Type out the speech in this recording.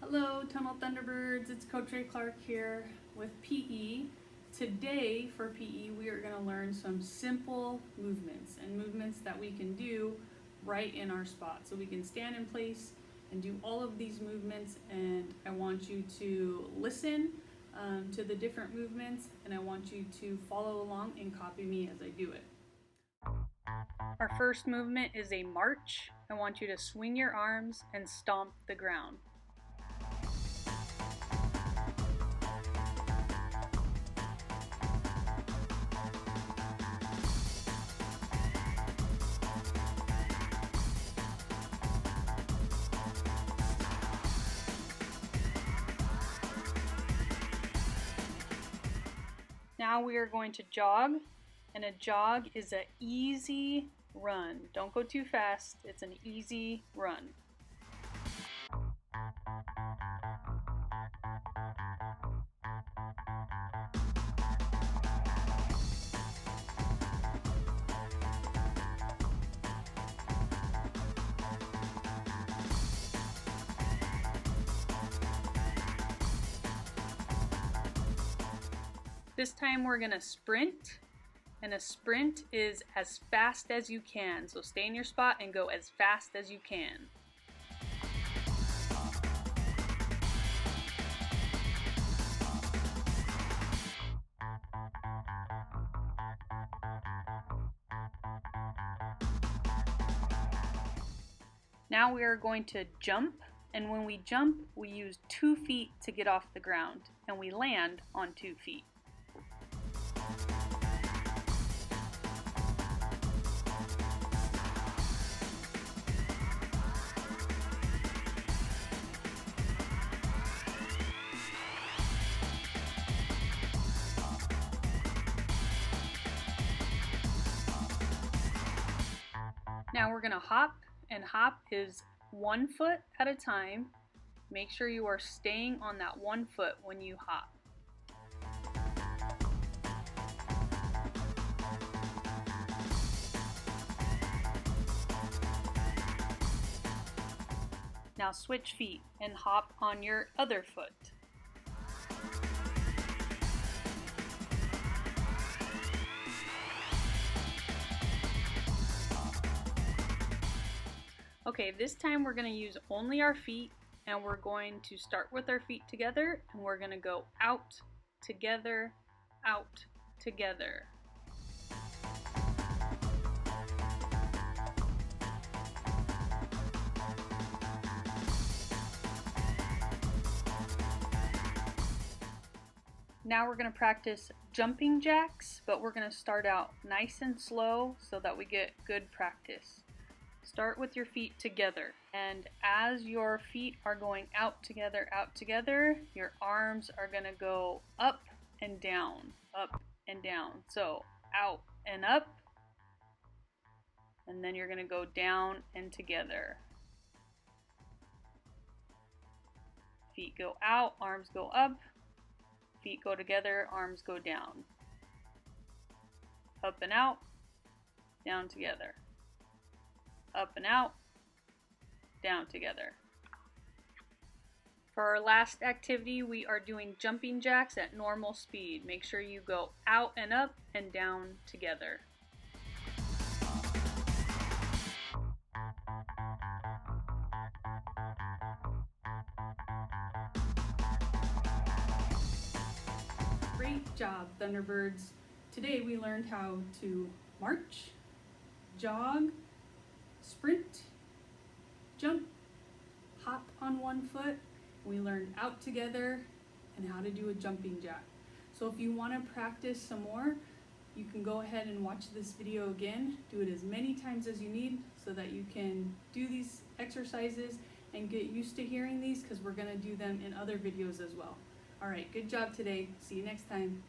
Hello, Tunnel Thunderbirds. It's Coach Rea-Clark here with PE. Today for PE, we are going to learn some simple movements and movements that we can do right in our spot. So we can stand in place and do all of these movements, and I want you to listen to the different movements, and I want you to follow along and copy me as I do it. Our first movement is a march. I want you to swing your arms and stomp the ground. Now we are going to jog, and a jog is an easy run. Don't go too fast, it's an easy run. This time we're going to sprint, and a sprint is as fast as you can. So stay in your spot and go as fast as you can. Now we are going to jump, and when we jump, we use 2 feet to get off the ground, and we land on 2 feet. Now we're going to hop, and hop is 1 foot at a time. Make sure you are staying on that 1 foot when you hop. Now switch feet and hop on your other foot. Okay, this time we're going to use only our feet, and we're going to start with our feet together, and we're going to go out, together, out, together. Now we're going to practice jumping jacks, but we're going to start out nice and slow so that we get good practice. Start with your feet together, and as your feet are going out together, your arms are going to go up and down, up and down. So out and up, and then you're going to go down and together. Feet go out, arms go up, feet go together, arms go down. Up and out, down together. Up and out, down together. For our last activity, we are doing jumping jacks at normal speed. Make sure you go out and up and down together. Great job, Thunderbirds. Today we learned how to march, jog, sprint, jump, hop on 1 foot. We learned out together and how to do a jumping jack. So if you want to practice some more, you can go ahead and watch this video again. Do it as many times as you need so that you can do these exercises and get used to hearing these, because we're going to do them in other videos as well. All right, good job today. See you next time.